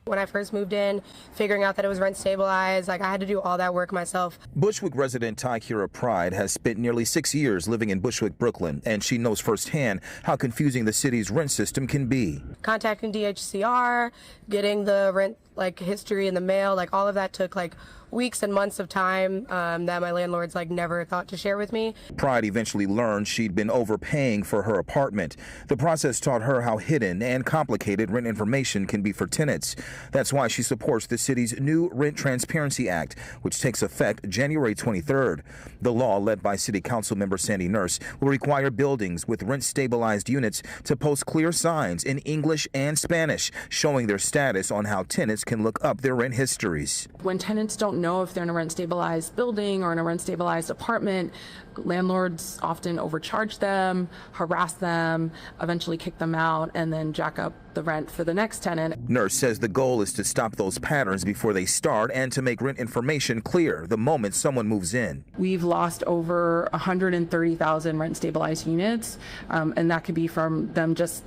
When I first moved in, figuring out that it was rent stabilized, like I had to do all that work myself. Bushwick resident Tykeira Pride has spent nearly 6 years living in Bushwick, Brooklyn, and she knows firsthand how confusing the city's rent system can be. Contacting DHCR, getting the rent history in the mail, all of that took weeks and months of time that my landlords never thought to share with me. Pride eventually learned she'd been overpaying for her apartment. The process taught her how hidden and complicated rent information can be for tenants. That's why she supports the city's new Rent Transparency Act, which takes effect January 23rd. The law, led by City Council member Sandy Nurse, will require buildings with rent-stabilized units to post clear signs in English and Spanish showing their status on how tenants can look up their rent histories. When tenants don't know if they're in a rent-stabilized building or in a rent-stabilized apartment, landlords often overcharge them, harass them, eventually kick them out, and then jack up the rent for the next tenant. Nurse says the goal is to stop those patterns before they start and to make rent information clear the moment someone moves in. We've lost over 130,000 rent-stabilized units, and that could be from them just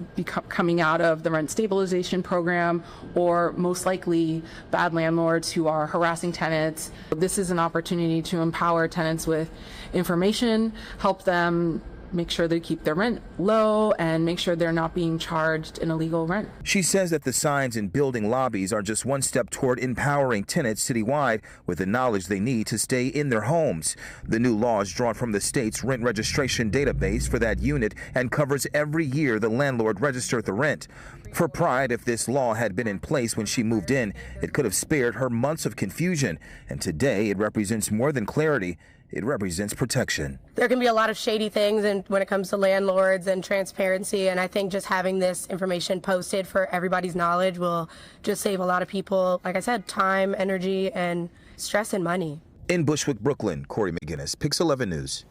coming out of the rent stabilization program, or most likely bad landlords who are harassing tenants. This is an opportunity to empower tenants with information, help them make sure they keep their rent low, and make sure they're not being charged an illegal rent. She says that the signs in building lobbies are just one step toward empowering tenants citywide with the knowledge they need to stay in their homes. The new law is drawn from the state's rent registration database for that unit and covers every year the landlord registered the rent. For Pride, if this law had been in place when she moved in, it could have spared her months of confusion. And today, it represents more than clarity. It represents protection. There can be a lot of shady things when it comes to landlords and transparency, and I think just having this information posted for everybody's knowledge will just save a lot of people, like I said, time, energy, and stress and money. In Bushwick, Brooklyn, Corey McGinnis, Pix 11 News.